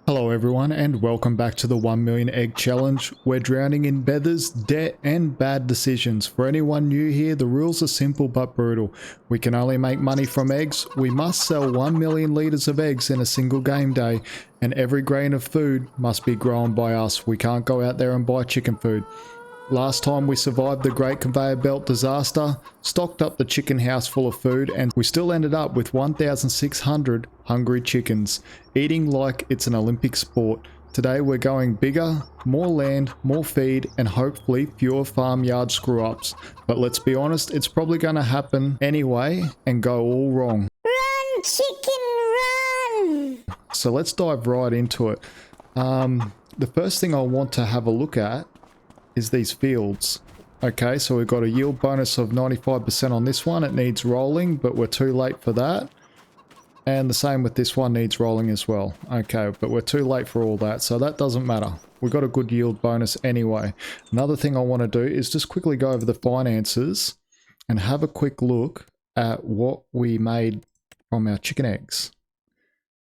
Hello everyone and welcome back to the 1 million egg challenge. We're drowning in beathers, debt and bad decisions. For anyone new here, the rules are simple but brutal. We can only make money from eggs. We must sell 1 million litres of eggs in a single game day, and every grain of food must be grown by us. We can't go out there and buy chicken food. Last time we survived the Great Conveyor Belt disaster, stocked up the chicken house full of food, and we still ended up with 1,600 hungry chickens, eating like it's an Olympic sport. Today we're going bigger, more land, more feed, and hopefully fewer farmyard screw-ups. But let's be honest, it's probably going to happen anyway and go all wrong. Run, chicken, run! So let's dive right into it. The first thing I want to have a look at is these fields. Okay, so we've got a yield bonus of 95% on this one. It needs rolling, but we're too late for that. And the same with this one, needs rolling as well. Okay, but we're too late for all that, so that doesn't matter. We've got a good yield bonus anyway. Another thing I want to do is just quickly go over the finances and have a quick look at what we made from our chicken eggs.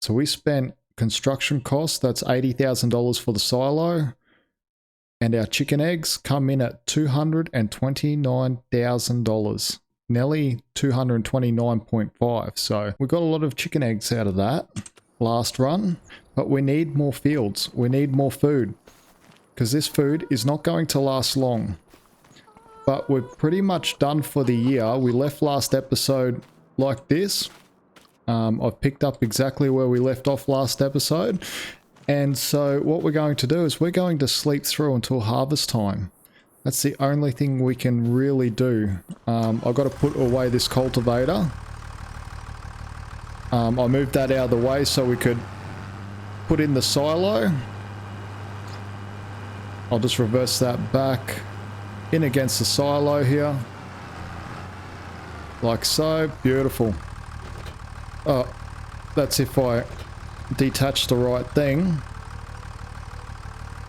So we spent construction costs, that's $80,000 for the silo. And our chicken eggs come in at $229,000, nearly 229.5. So we got a lot of chicken eggs out of that last run, but we need more fields. We need more food because this food is not going to last long. But we're pretty much done for the year. We left last episode like this. I've picked up exactly where we left off last episode. And so what we're going to do is we're going to sleep through until harvest time. That's the only thing we can really do. I've got to put away this cultivator. I moved that out of the way so we could put in the silo. I'll just reverse that back in against the silo here. Like so. Beautiful. Oh, that's if I detach the right thing.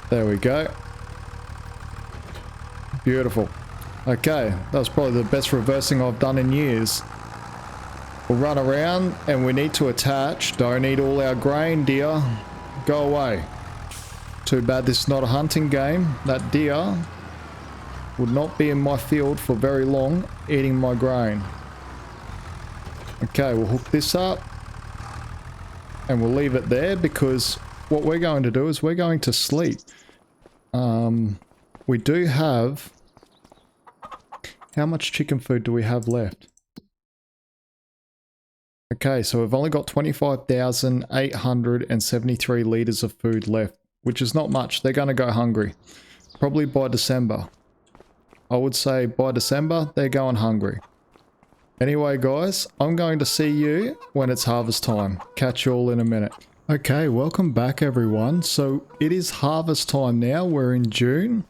There we go. Beautiful. Okay, that was probably the best reversing I've done in years. We'll run around and we need to attach. Don't eat all our grain, deer. Go away. Too bad this is not a hunting game. That deer would not be in my field for very long eating my grain. Okay, we'll hook this up. And we'll leave it there because what we're going to do is we're going to sleep. We do have... How much chicken food do we have left? Okay, so we've only got 25,873 litres of food left, which is not much. They're going to go hungry. Probably by December. I would say by December, they're going hungry. Anyway guys, I'm going to see you when it's harvest time. Catch you all in a minute. Okay, welcome back everyone. So it is harvest time now. We're in June.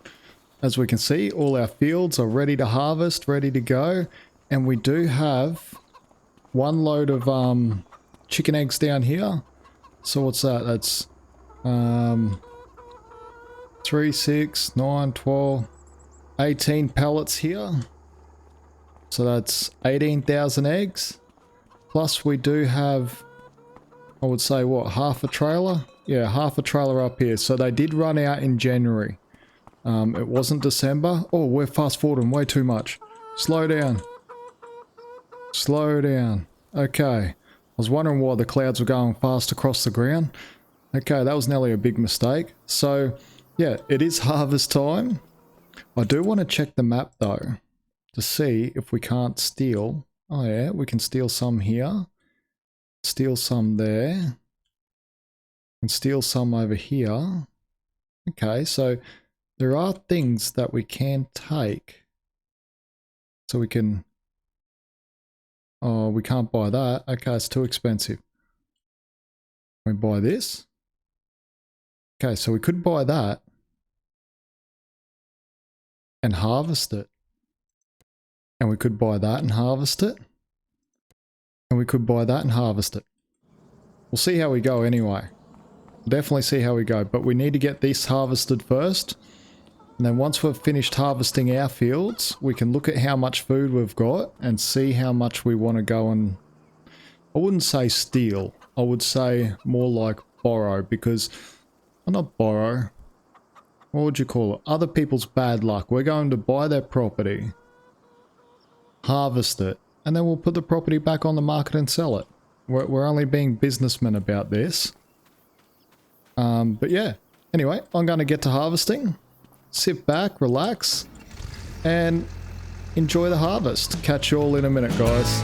As we can see, all our fields are ready to harvest, ready to go. And we do have one load of chicken eggs down here. So what's that? That's 3, 6, 9, 12, 18 pallets here. So that's 18,000 eggs. Plus we do have, I would say what, half a trailer? Yeah, half a trailer up here. So they did run out in January. It wasn't December. Oh, we're fast forwarding way too much. Slow down. Slow down. Okay. I was wondering why the clouds were going fast across the ground. Okay, that was nearly a big mistake. So, yeah, it is harvest time. I do want to check the map though, to see if we can't steal. Oh yeah, we can steal some here. Steal some there. And steal some over here. Okay, so there are things that we can take. So we can... Oh, we can't buy that. Okay, it's too expensive. Can we buy this? Okay, so we could buy that. And harvest it. And we could buy that and harvest it. And we could buy that and harvest it. We'll see how we go anyway. We'll definitely see how we go. But we need to get this harvested first. And then once we've finished harvesting our fields, we can look at how much food we've got and see how much we want to go and... I wouldn't say steal. I would say more like borrow, because not borrow. What would you call it? Other people's bad luck. We're going to buy their property, harvest it, and then we'll put the property back on the market and sell it. We're only being businessmen about this. But yeah. Anyway, I'm going to get to harvesting. Sit back, relax, and enjoy the harvest. Catch you all in a minute, guys.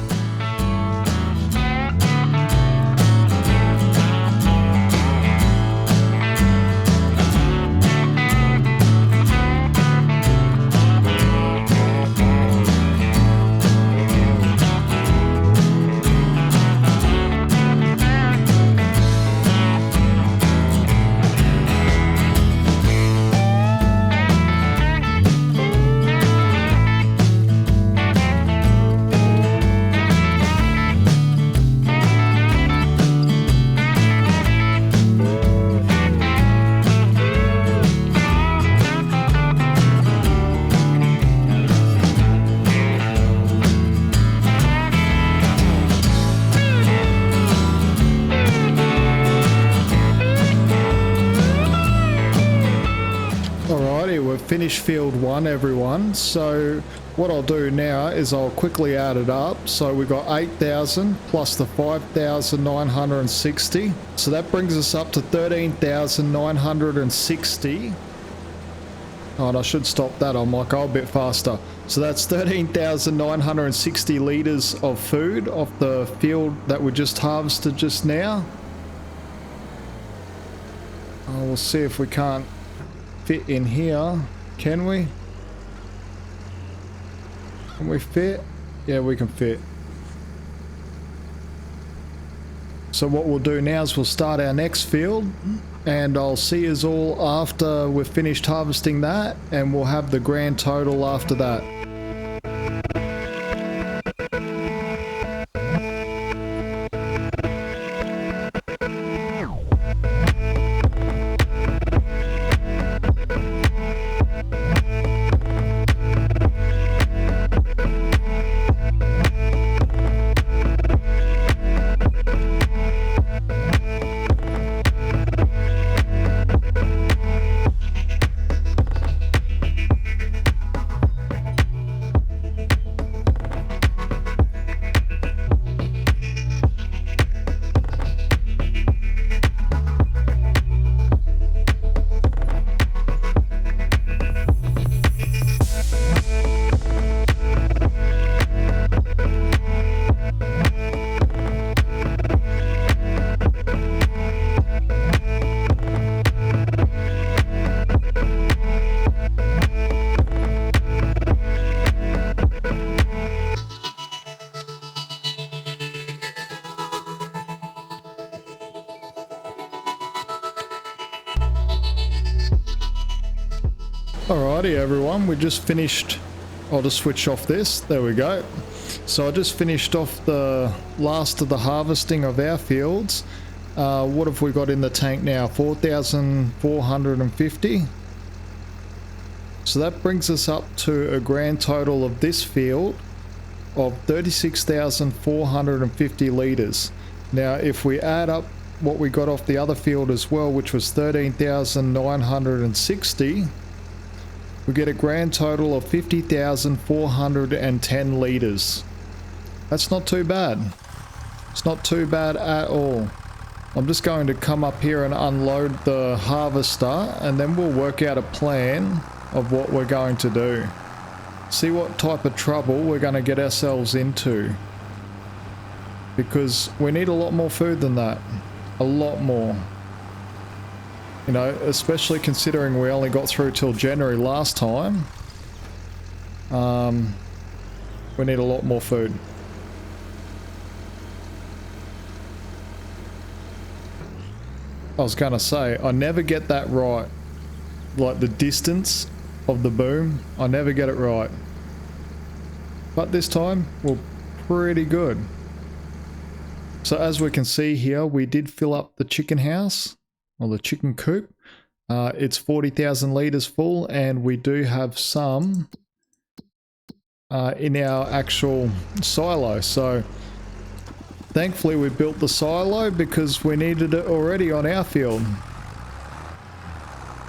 Finish field 1, everyone. So what I'll do now is I'll quickly add it up. So we got 8,000 plus the 5,960. So that brings us up to 13,960. Oh, and I should stop that. I might go a bit faster. So that's 13,960 litres of food off the field that we just harvested just now. Oh, we'll see if we can't fit in here. Can we? Can we fit? Yeah, we can fit. So what we'll do now is we'll start our next field, and I'll see us all after we've finished harvesting that, and we'll have the grand total after that. Alrighty everyone, we just finished. I'll just switch off this. There we go. So I just finished off the last of the harvesting of our fields. What have we got in the tank now? 4,450. So that brings us up to a grand total of this field of 36,450 litres. Now if we add up what we got off the other field as well, which was 13,960, we get a grand total of 50,410 litres. That's not too bad. It's not too bad at all. I'm just going to come up here and unload the harvester, and then we'll work out a plan of what we're going to do. See what type of trouble we're going to get ourselves into. Because we need a lot more food than that. A lot more. You know, especially considering we only got through till January last time. We need a lot more food. I was gonna say, I never get that right. Like the distance of the boom, I never get it right. But this time, we're pretty good. So as we can see here, we did fill up the chicken house. Or the chicken coop. It's 40,000 litres full, and we do have some in our actual silo. So thankfully we built the silo because we needed it already on our field.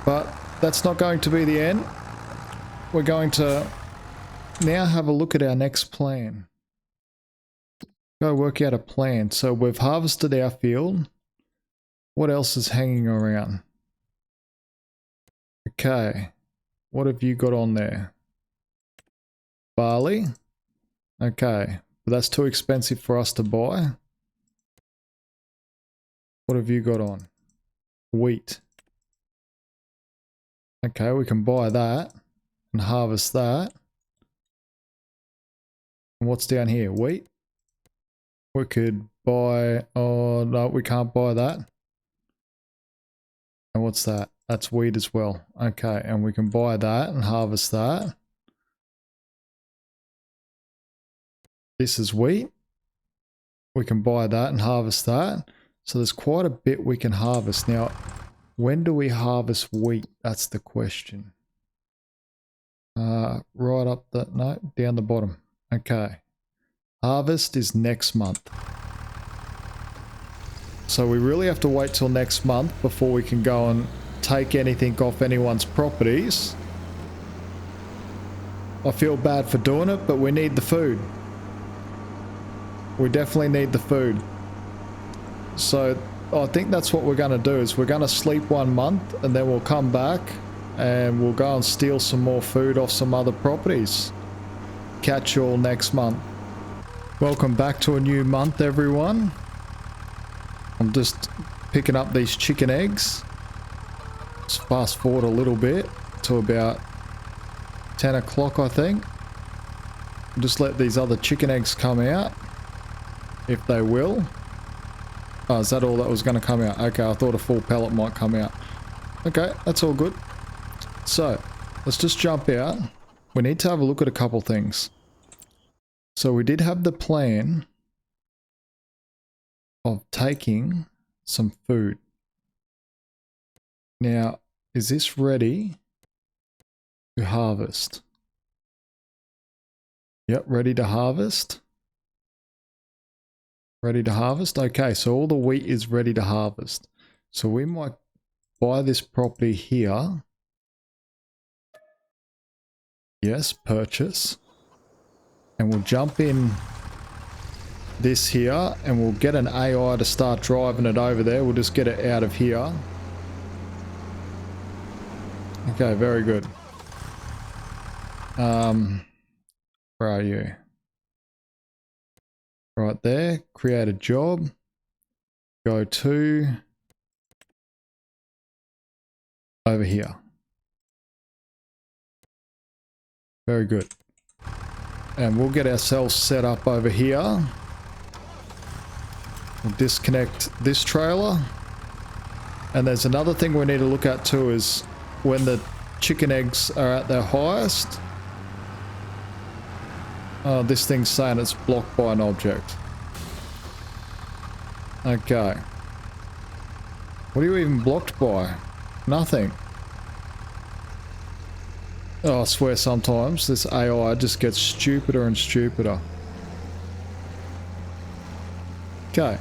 But that's not going to be the end. We're going to now have a look at our next plan. Go work out a plan. So we've harvested our field. What else is hanging around? Okay. What have you got on there? Barley. Okay. But that's too expensive for us to buy. What have you got on? Wheat. Okay, we can buy that and harvest that. And what's down here? Wheat. We could buy... Oh, no, we can't buy that. And what's that? That's wheat as well. Okay, and we can buy that and harvest that. This is wheat. We can buy that and harvest that. So there's quite a bit we can harvest. Now, when do we harvest wheat? That's the question. Right up the... No, down the bottom. Okay. Harvest is next month. So we really have to wait till next month before we can go and take anything off anyone's properties. I feel bad for doing it, but we need the food. We definitely need the food. So I think that's what we're going to do, is we're going to sleep 1 month and then we'll come back and we'll go and steal some more food off some other properties. Catch you all next month. Welcome back to a new month, everyone. I'm just picking up these chicken eggs. Let's fast forward a little bit to about 10 o'clock, I think. Just let these other chicken eggs come out, if they will. Oh, is that all that was going to come out? Okay, I thought a full pellet might come out. Okay, that's all good. So, let's just jump out. We need to have a look at a couple things. So we did have the plan of taking some food. Now, is this ready to harvest? Yep, ready to harvest. Ready to harvest? Okay, so all the wheat is ready to harvest. So we might buy this property here. Yes, purchase. And we'll jump in this here and we'll get an AI to start driving it over there. We'll just get it out of here. Okay, very good. Where are you? Right there, create a job, go to over here. Very good. And we'll get ourselves set up over here. We'll disconnect this trailer. And there's another thing we need to look at too, is when the chicken eggs are at their highest. Oh, this thing's saying it's blocked by an object. Okay. What are you even blocked by? Nothing. Oh, I swear sometimes this AI just gets stupider and stupider. Okay.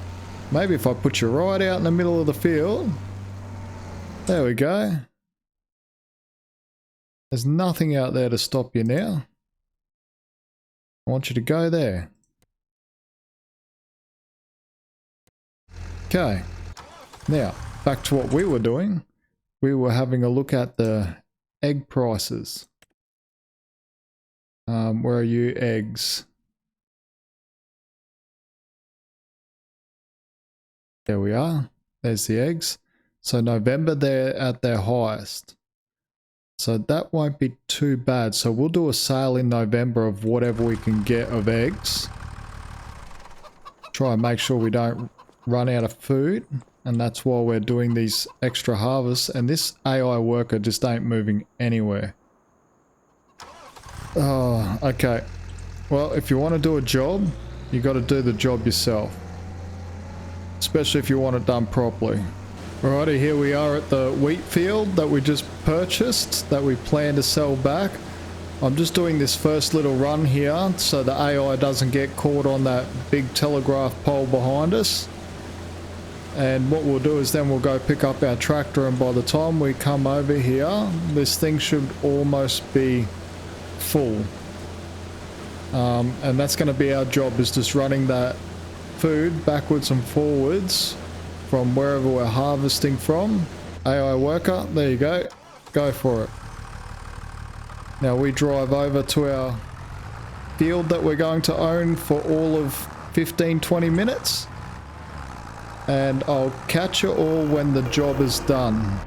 Maybe if I put you right out in the middle of the field. There we go. There's nothing out there to stop you now. I want you to go there. Okay. Now, back to what we were doing. We were having a look at the egg prices. Where are you, eggs? There we are. There's the eggs. So November, they're at their highest. So that won't be too bad. So we'll do a sale in November of whatever we can get of eggs. Try and make sure we don't run out of food. And that's why we're doing these extra harvests. And this AI worker just ain't moving anywhere. Oh, okay. Well, if you want to do a job, you got to do the job yourself. Especially if you want it done properly. Alrighty, here we are at the wheat field that we just purchased, that we plan to sell back. I'm just doing this first little run here so the AI doesn't get caught on that big telegraph pole behind us. And what we'll do is then we'll go pick up our tractor, and by the time we come over here, this thing should almost be full. And that's going to be our job, is just running that food backwards and forwards from wherever we're harvesting from. AI worker, there you go. Go for it. Now we drive over to our field that we're going to own for all of 15-20 minutes. And I'll catch you all when the job is done.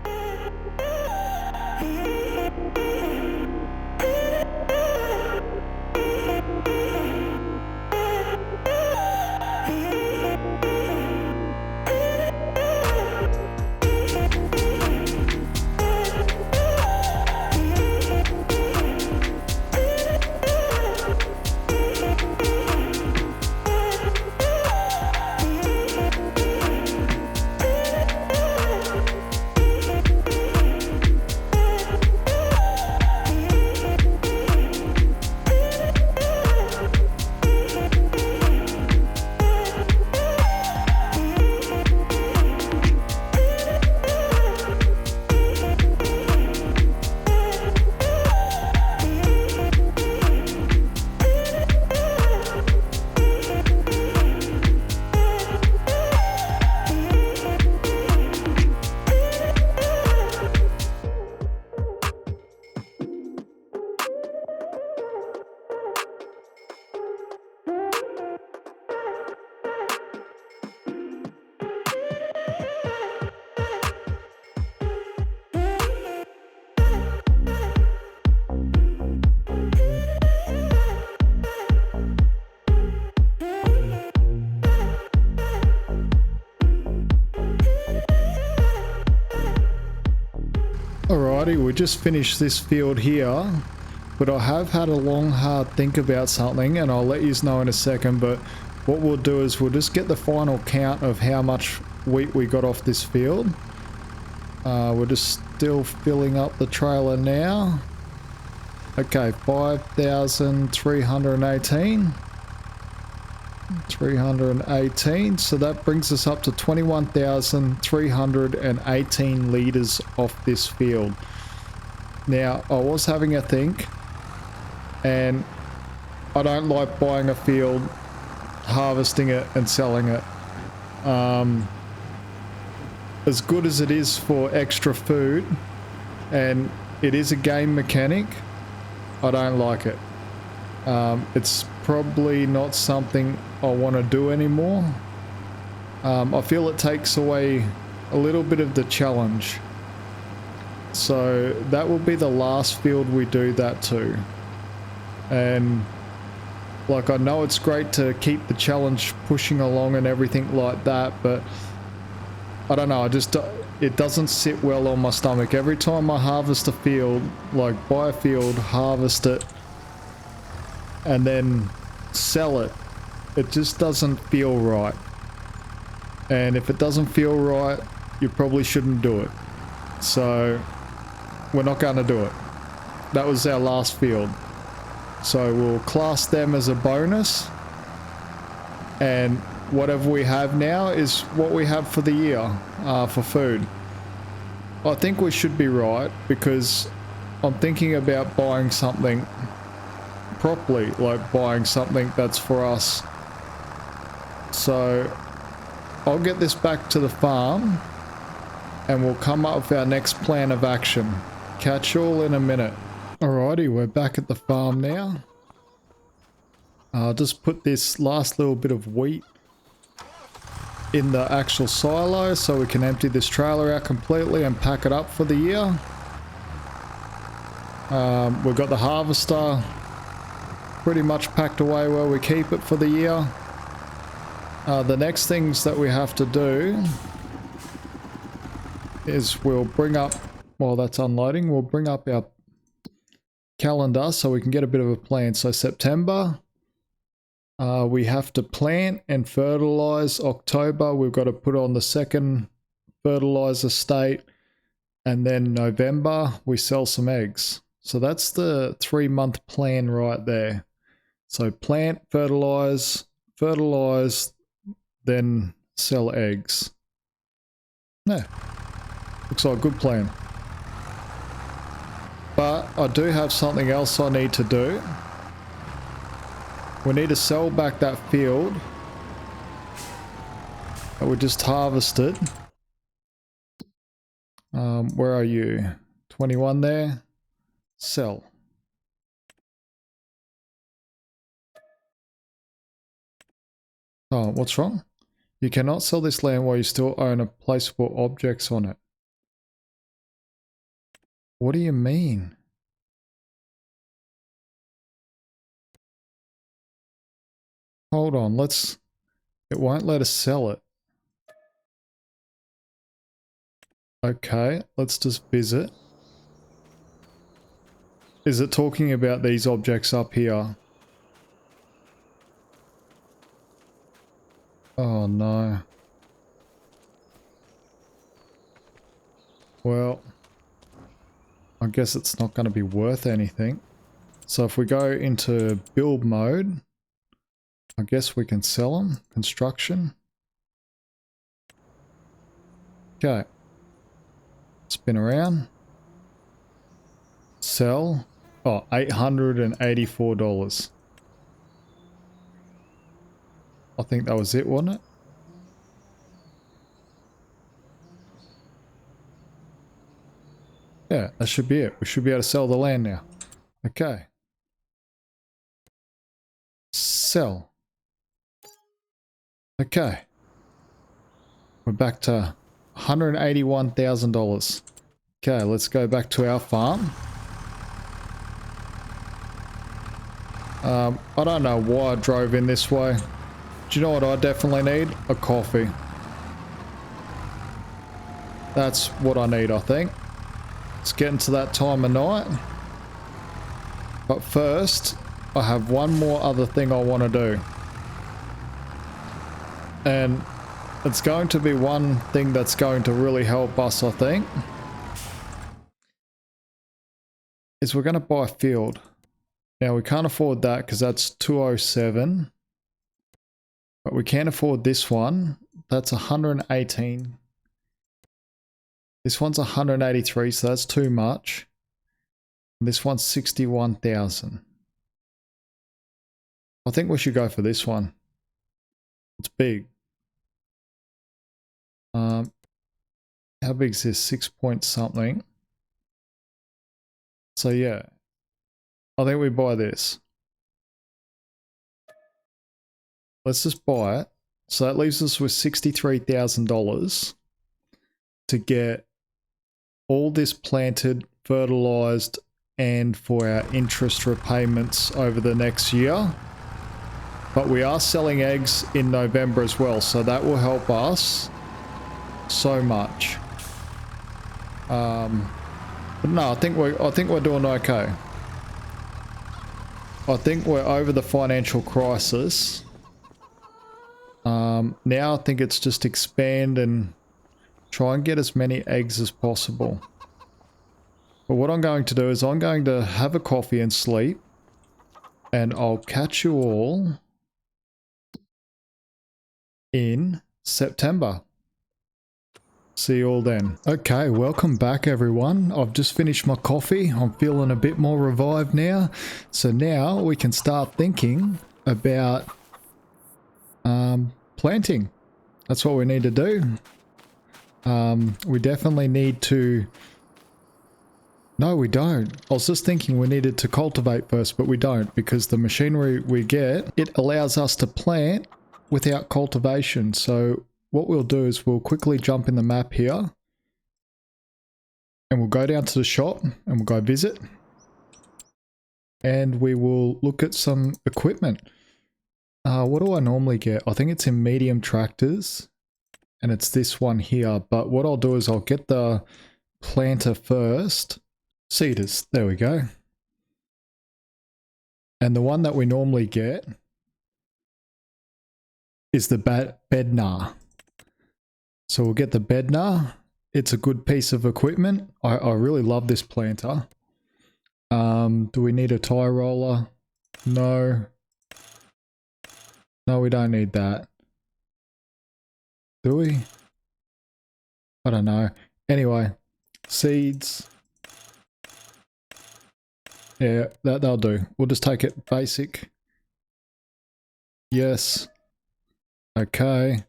Alrighty, we just finished this field here, but I have had a long hard think about something, and I'll let you know in a second. But what we'll do is we'll just get the final count of how much wheat we got off this field. We're just still filling up the trailer now. Okay, 5,318. 318, so that brings us up to 21,318 litres off this field. Now, I was having a think, and I don't like buying a field, harvesting it and selling it. As good as it is for extra food, and it is a game mechanic, I don't like it. It's probably not something I want to do anymore. I feel it takes away a little bit of the challenge. So that will be the last field we do that to. And like, I know it's great to keep the challenge pushing along and everything like that, but I don't know, it doesn't sit well on my stomach. Every time I harvest a field, like buy a field, harvest it, and then sell it, it just doesn't feel right. And if it doesn't feel right, you probably shouldn't do it. So we're not going to do it. That was our last field, so we'll class them as a bonus, and whatever we have now is what we have for the year for food. I think we should be right, because I'm thinking about buying something properly, like buying something that's for us. So I'll get this back to the farm, and we'll come up with our next plan of action. Catch you all in a minute. Alrighty, we're back at the farm now. I'll just put this last little bit of wheat in the actual silo so we can empty this trailer out completely and pack it up for the year. We've got the harvester pretty much packed away where we keep it for the year. The next things that we have to do is we'll bring up, while that's unloading, we'll bring up our calendar so we can get a bit of a plan. So September, we have to plant and fertilize. October, we've got to put on the second fertilizer state, and then November we sell some eggs. So that's the 3-month plan right there. So plant, fertilize, then sell eggs. Yeah, looks like a good plan. But I do have something else I need to do. We need to sell back that field that we just harvested. Where are you? 21 there. Sell. Oh, what's wrong? You cannot sell this land while you still own a placeable objects on it. What do you mean? Hold on, it won't let us sell it. Okay, let's just visit. Is it talking about these objects up here? Oh no. Well, I guess it's not going to be worth anything. So if we go into build mode, I guess we can sell them. Construction. Okay. Spin around. Sell. Oh, $884. I think that was it, wasn't it? Yeah, that should be it. We should be able to sell the land now. Okay. Sell. Okay. We're back to $181,000. Okay, let's go back to our farm. I don't know why I drove in this way. Do you know what I definitely need? A coffee. That's what I need, I think. It's getting to that time of night. But first, I have one more other thing I want to do. And it's going to be one thing that's going to really help us, I think. Is we're going to buy a field. Now we can't afford that because that's 207. But we can afford this one. That's 118. This one's 183, so that's too much. And this one's 61,000. I think we should go for this one. It's big. How big is this? 6 point something. So yeah, I think we buy this. Let's just buy it. So that leaves us with $63,000 to get all this planted, fertilized, and for our interest repayments over the next year. But we are selling eggs in November as well, so that will help us so much. But no, I think we're doing okay. I think we're over the financial crisis. Now I think it's just expand and try and get as many eggs as possible. But what I'm going to do is I'm going to have a coffee and sleep. And I'll catch you all in September. See you all then. Okay, welcome back everyone. I've just finished my coffee. I'm feeling a bit more revived now. So now we can start thinking about planting. That's what we need to do. We definitely need to... No, we don't. I was just thinking we needed to cultivate first, but we don't because the machinery we get, it allows us to plant without cultivation. So what we'll do is we'll quickly jump in the map here and we'll go down to the shop and we'll go visit and we will look at some equipment. What do I normally get? I think it's in medium tractors and it's this one here. But what I'll do is I'll get the planter first. Seeders, there we go. And the one that we normally get is the Bednar. So we'll get the Bednar. It's a good piece of equipment. I really love this planter. Do we need a tie roller? No. No, we don't need that. Do we? I don't know. Anyway, seeds. Yeah, that'll do. We'll just take it basic. Yes. Okay.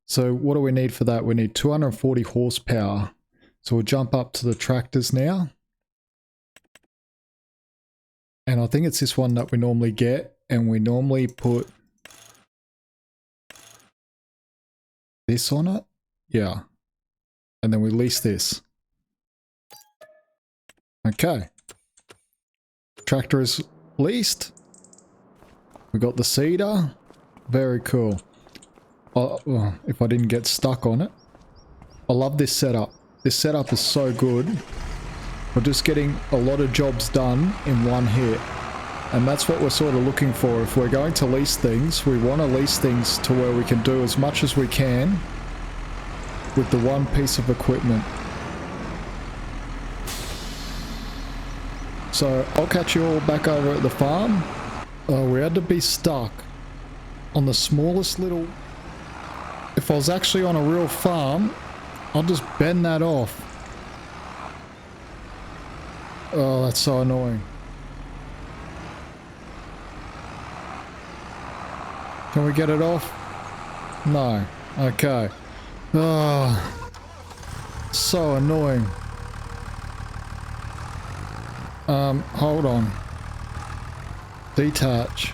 So what do we need for that? We need 240 horsepower. So we'll jump up to the tractors now. And I think it's this one that we normally get. And we normally put this on it. Yeah. And then we lease this. Okay. Tractor is leased. We got the seeder. Very cool. If I didn't get stuck on it. I love this setup. This setup is so good. We're just getting a lot of jobs done in one hit. And that's what we're sort of looking for. If we're going to lease things, we want to lease things to where we can do as much as we can with the one piece of equipment. So I'll catch you all back over at the farm. We had to be stuck on the smallest little... If I was actually on a real farm, I'll just bend that off. Oh, that's so annoying. Can we get it off? No. Okay. Oh, so annoying. Hold on. Detach.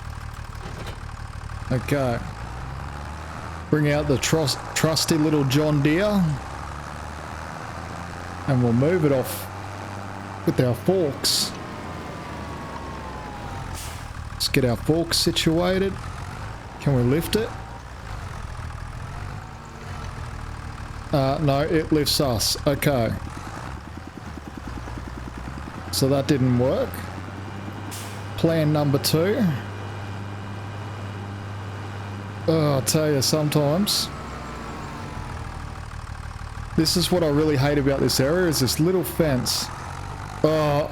Okay. Bring out the trusty little John Deere. And we'll move it off with our forks. Let's get our forks situated. Can we lift it? No, it lifts us. Okay. So that didn't work. Plan number 2. Oh, I'll tell you, sometimes this is what I really hate about this area, is this little fence. Oh,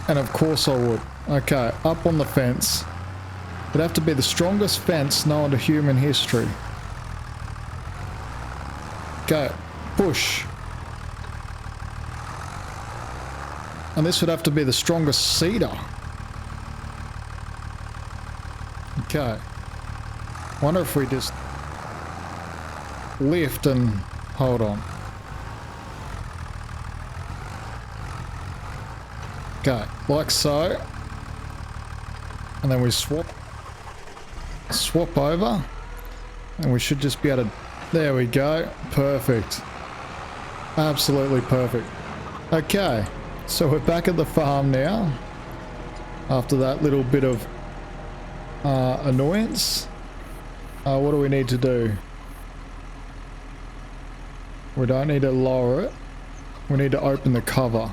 and of course I would. Okay, up on the fence. It'd have to be the strongest fence known to human history. Okay, push. And this would have to be the strongest cedar. Okay. Wonder if we just lift and hold on. Okay, like so. And then we swap over. And we should just be able to... There we go. Perfect. Absolutely perfect. Okay. So we're back at the farm now. After that little bit of annoyance. What do we need to do? We don't need to lower it. We need to open the cover.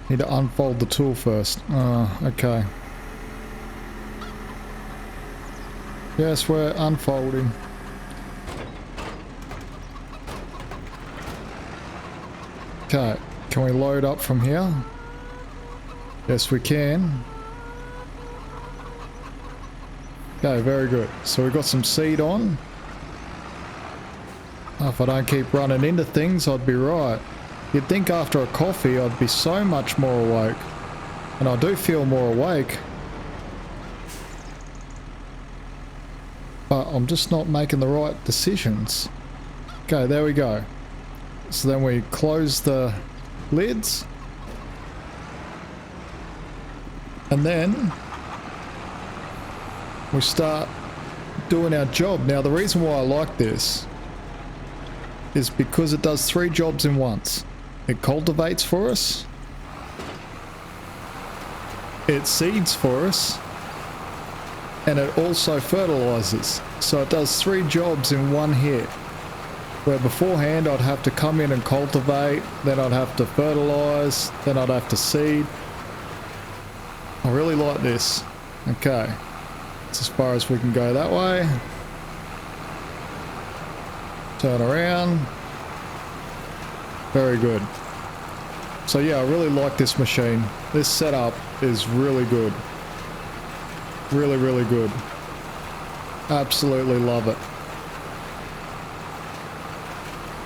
Need to unfold the tool first. Okay. Yes, we're unfolding. Okay. Can we load up from here? Yes, we can. Okay, very good. So we've got some seed on. Oh, if I don't keep running into things, I'd be right. You'd think after a coffee I'd be so much more awake. And I do feel more awake. But I'm just not making the right decisions. Okay, there we go. So then we close the lids. And then we start doing our job. Now the reason why I like this is because it does 3 jobs in once. It cultivates for us. It seeds for us. And it also fertilizes. So it does 3 jobs in one hit. Where beforehand I'd have to come in and cultivate, then I'd have to fertilize, then I'd have to seed. I really like this. Okay. That's as far as we can go that way. Turn around. Very good. So yeah, I really like this machine. This setup is really good. Really, really good. Absolutely love it.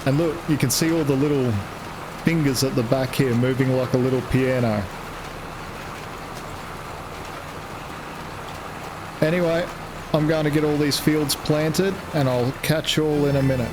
And look, you can see all the little fingers at the back here moving like a little piano. Anyway, I'm going to get all these fields planted and I'll catch you all in a minute.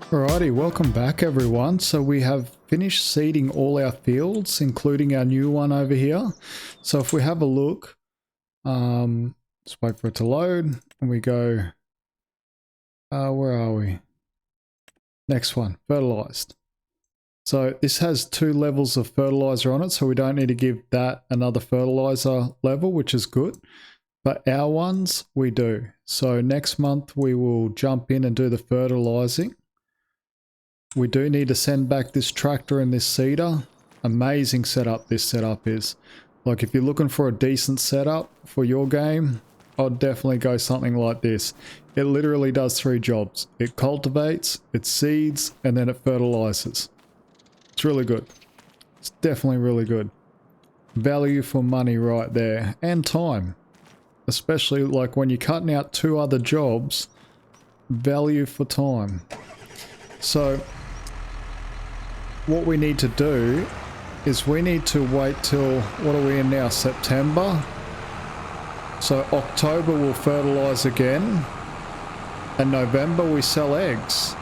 Alrighty, welcome back everyone. So we have finished seeding all our fields, including our new one over here. So if we have a look, just wait for it to load, and we go, where are we? Next one, fertilized. So this has 2 levels of fertilizer on it, so we don't need to give that another fertilizer level, which is good. But our ones, we do. So next month we will jump in and do the fertilizing. We do need to send back this tractor and this seeder. Amazing setup this setup is. Like if you're looking for a decent setup for your game, I'd definitely go something like this. It literally does 3 jobs. It cultivates, it seeds, and then it fertilizes. It's really good. It's definitely really good. Value for money right there. And time. Especially like when you're cutting out 2 other jobs, value for time. So what we need to do is we need to wait till, what are we in now, September? So October we'll fertilize again, and November we sell eggs.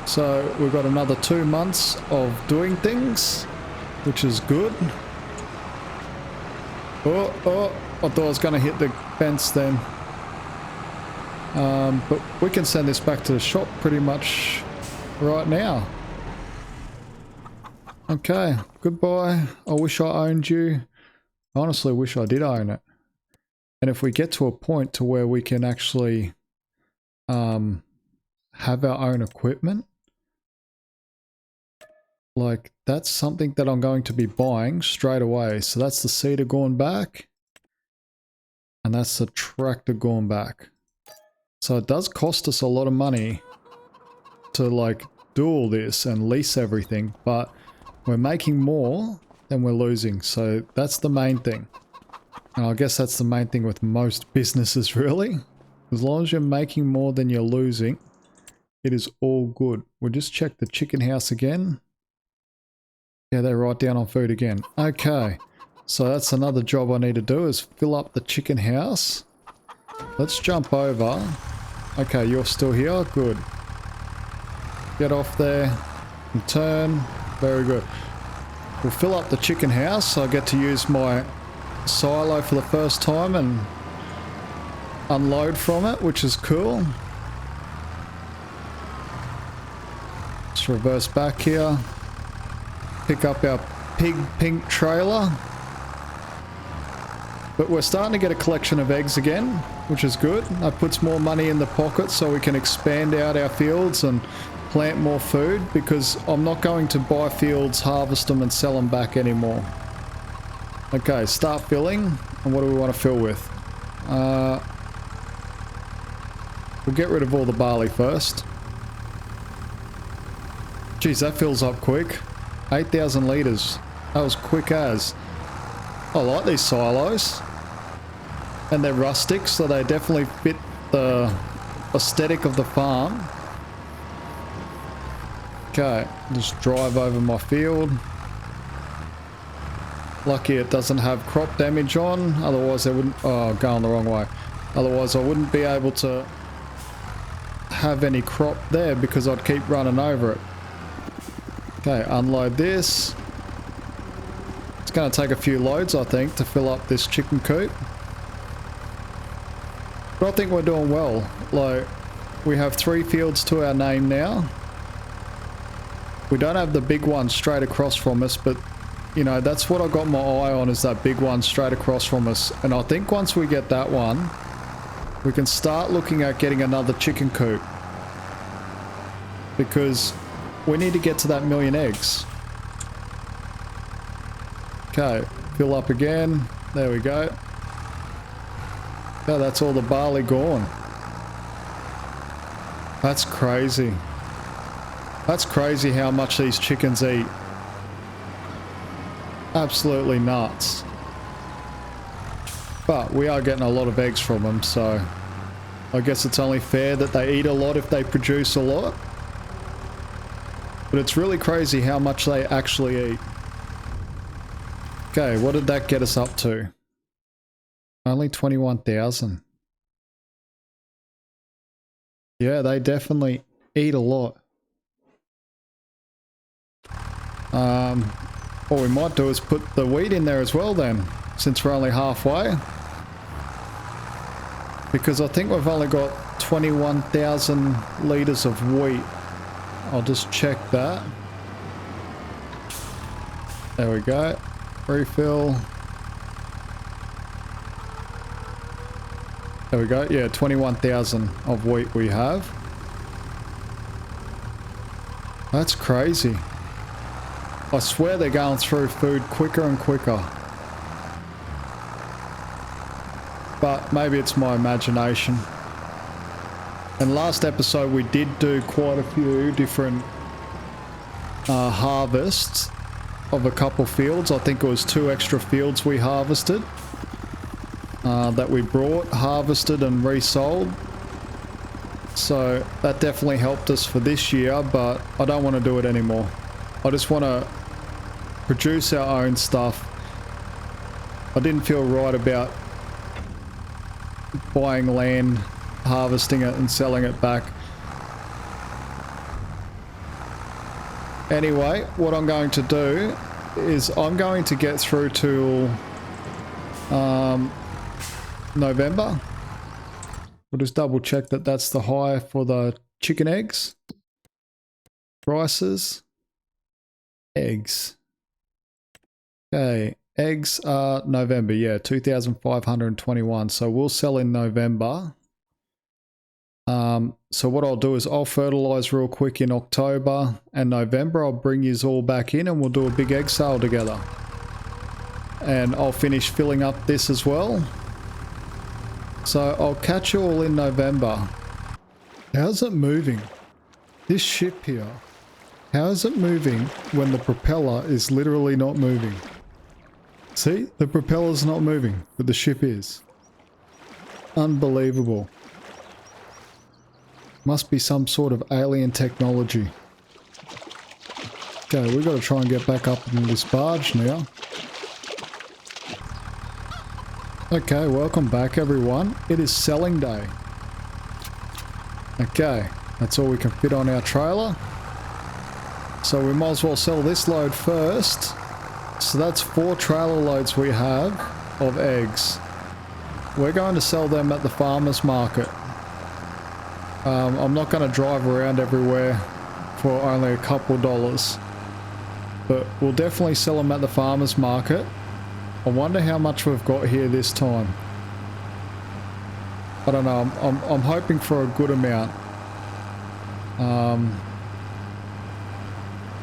So we've got another 2 months of doing things, which is good. Oh, I thought I was going to hit the fence then. But we can send this back to the shop pretty much right now. Okay, goodbye. I wish I owned you. I honestly wish I did own it. And if we get to a point to where we can actually have our own equipment, like that's something that I'm going to be buying straight away. So that's the seeder going back, and that's the tractor going back. So it does cost us a lot of money to like do all this and lease everything, but we're making more than we're losing. So that's the main thing. And I guess that's the main thing with most businesses really. As long as you're making more than you're losing, it is all good. We'll just check the chicken house again. Yeah, they're right down on food again. Okay, so that's another job I need to do is fill up the chicken house. Let's jump over. Okay, you're still here. Good. Get off there and turn. Very good. We'll fill up the chicken house. So I get to use my silo for the first time and unload from it, which is cool. Let's reverse back here. Pick up our pig pink trailer. But we're starting to get a collection of eggs again, which is good. That puts more money in the pocket so we can expand out our fields and plant more food, because I'm not going to buy fields, harvest them and sell them back anymore. Okay, start filling. And what do we want to fill with? We'll get rid of all the barley first. Geez, that fills up quick. 8,000 litres. That was quick as. I like these silos. And they're rustic, so they definitely fit the aesthetic of the farm. Okay, just drive over my field. Lucky it doesn't have crop damage on, otherwise I wouldn't... Oh, going the wrong way. Otherwise I wouldn't be able to have any crop there because I'd keep running over it. Okay, unload this. It's going to take a few loads, I think, to fill up this chicken coop. But I think we're doing well. Like, we have 3 fields to our name now. We don't have the big one straight across from us, but, you know, that's what I got my eye on, is that big one straight across from us. And I think once we get that one, we can start looking at getting another chicken coop. Because we need to get to that 1,000,000 eggs. Okay, fill up again. There we go. Oh, that's all the barley gone. That's crazy. That's crazy how much these chickens eat. Absolutely nuts. But we are getting a lot of eggs from them, so I guess it's only fair that they eat a lot if they produce a lot. But it's really crazy how much they actually eat. Okay, what did that get us up to? Only 21,000. Yeah, they definitely eat a lot. What we might do is put the wheat in there as well then, since we're only halfway. Because I think we've only got 21,000 litres of wheat. I'll just check that. There we go. Refill. There we go. Yeah, 21,000 of wheat we have. That's crazy. I swear they're going through food quicker and quicker. But maybe it's my imagination. And last episode we did do quite a few different harvests of a couple fields. I think it was 2 extra fields we harvested. That we brought, harvested and resold. So that definitely helped us for this year, but I don't want to do it anymore. I just want to produce our own stuff. I didn't feel right about buying land, harvesting it and selling it back. Anyway, what I'm going to do is I'm going to get through till November. We'll just double check that that's the high for the chicken eggs. Prices. Eggs. Okay, eggs are November, yeah, 2,521. So we'll sell in November. So what I'll do is I'll fertilize real quick in October and November. I'll bring yous all back in and we'll do a big egg sale together. And I'll finish filling up this as well. So I'll catch you all in November. How's it moving? This ship here. How is it moving when the propeller is literally not moving? See, the propeller's not moving, but the ship is. Unbelievable. Must be some sort of alien technology. Okay, we've got to try and get back up in this barge now. Okay, welcome back everyone. It is selling day. Okay, that's all we can fit on our trailer. So we might as well sell this load first. So that's 4 trailer loads we have of eggs. We're going to sell them at the farmer's market. I'm not going to drive around everywhere for only a couple dollars. But we'll definitely sell them at the farmer's market. I wonder how much we've got here this time. I don't know. I'm hoping for a good amount.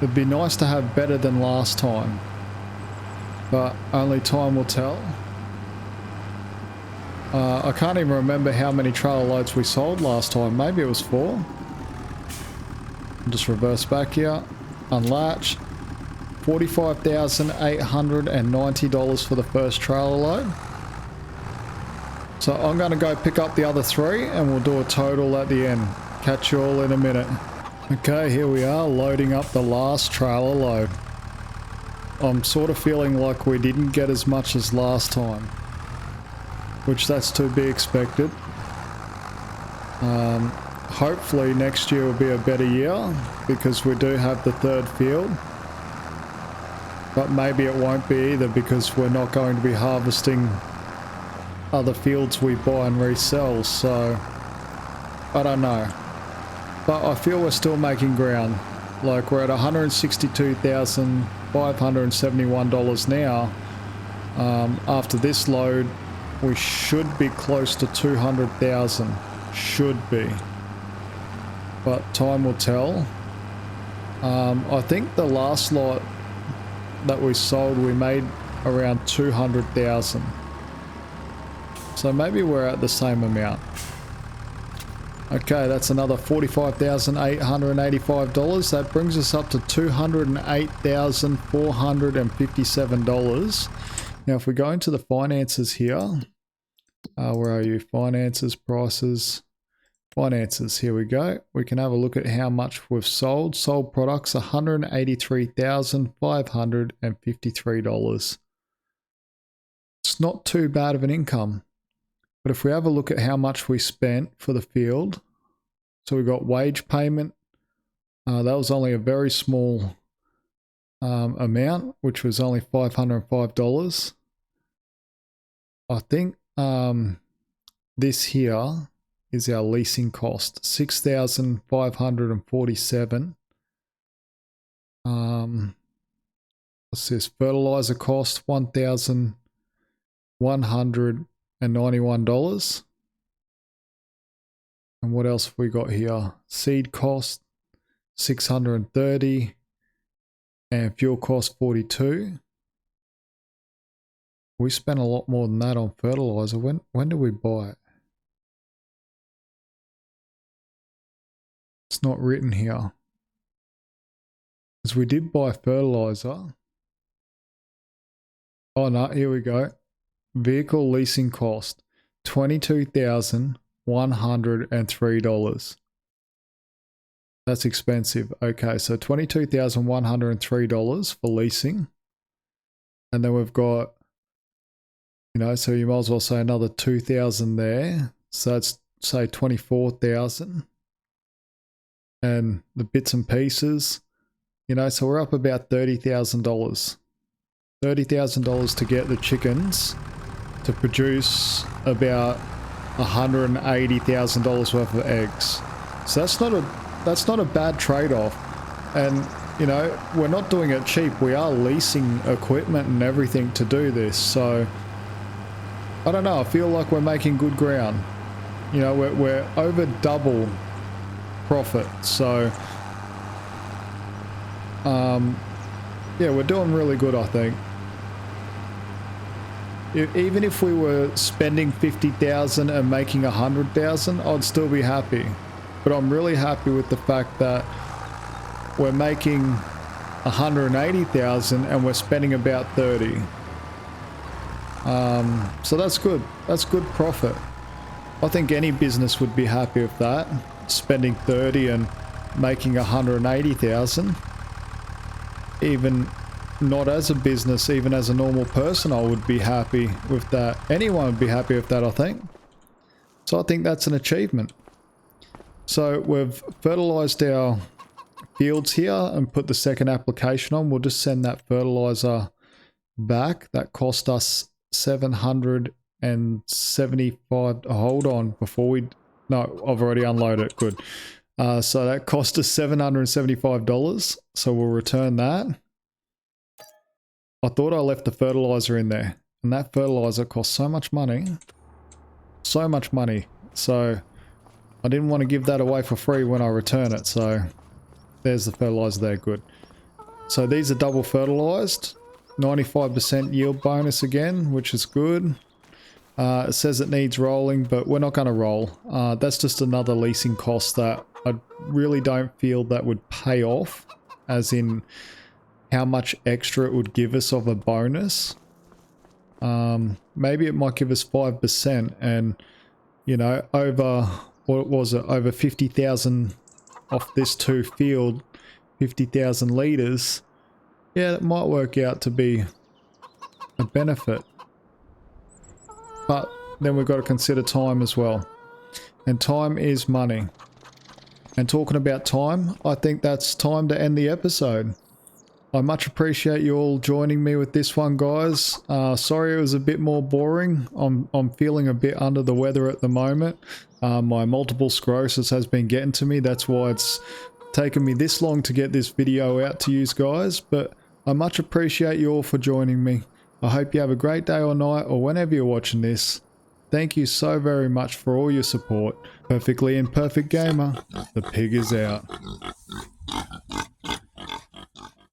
It'd be nice to have better than last time. But only time will tell. I can't even remember how many trailer loads we sold last time. Maybe it was 4. I'll just reverse back here. Unlatch. $45,890 for the first trailer load. So I'm going to go pick up the other 3 and we'll do a total at the end. Catch you all in a minute. Okay, here we are loading up the last trailer load. I'm sort of feeling like we didn't get as much as last time, which that's to be expected. Hopefully next year will be a better year because we do have the 3rd field. But maybe it won't be either because we're not going to be harvesting other fields we buy and resell, so I don't know. But I feel we're still making ground. Like we're at $162,571 now. After this load, we should be close to 200,000. Should be. But time will tell. I think the last lot that we sold, we made around 200,000. So maybe we're at the same amount. Okay, that's another $45,885. That brings us up to $208,457. Now, if we go into the finances here, where are you? Finances, prices, finances. Here we go. We can have a look at how much we've sold. Sold products, $183,553. It's not too bad of an income. But if we have a look at how much we spent for the field, so we got wage payment. That was only a very small amount, which was only $505. I think this here is our leasing cost, $6,547. What's this? Fertilizer cost, $1,191. And what else have we got here? Seed cost, $630, and fuel cost, $42. We spent a lot more than that on fertilizer. When did we buy it? It's not written here. Because we did buy fertilizer. Oh no, here we go. Vehicle leasing cost, $22,103. That's expensive. Okay, so $22,103 for leasing. And then we've got, you know, so you might as well say another $2,000 there. So that's, say, $24,000. And the bits and pieces, you know, so we're up about $30,000. $30,000 to get the chickens to produce about $180,000 worth of eggs. So that's not a bad trade-off. And you know, we're not doing it cheap. We are leasing equipment and everything to do this. So I don't know, I feel like we're making good ground. You know, we're over double profit. So yeah, we're doing really good, I think. Even if we were spending $50,000 and making $100,000, I'd still be happy. But I'm really happy with the fact that we're making $180,000 and we're spending about $30,000. So that's good. That's good profit. I think any business would be happy with that. Spending $30,000 and making $180,000. Even not as a business, even as a normal person, I would be happy with that. Anyone would be happy with that, I think. So I think that's an achievement. So we've fertilized our fields here and put the second application on. We'll just send that fertilizer back. That cost us $775. Hold on, before we... No, I've already unloaded it. Good. So that cost us $775. So we'll return that. I thought I left the fertilizer in there, and that fertilizer costs so much money. So much money. So I didn't want to give that away for free when I return it. So there's the fertilizer there. Good. So these are double fertilized. 95% yield bonus again, which is good. It says it needs rolling, but we're not going to roll. That's just another leasing cost that I really don't feel that would pay off, as in how much extra it would give us of a bonus. Maybe it might give us 5%, and you know, over, what was it, over 50,000 off this 2 field, 50,000 litres. Yeah, it might work out to be a benefit. But then we've got to consider time as well. And time is money. And talking about time, I think that's time to end the episode. I much appreciate you all joining me with this one, guys. Sorry it was a bit more boring. I'm feeling a bit under the weather at the moment. My multiple sclerosis has been getting to me. That's why it's taken me this long to get this video out to you guys. But I much appreciate you all for joining me. I hope you have a great day or night or whenever you're watching this. Thank you so very much for all your support. Perfectly Imperfect Gamer, the pig is out.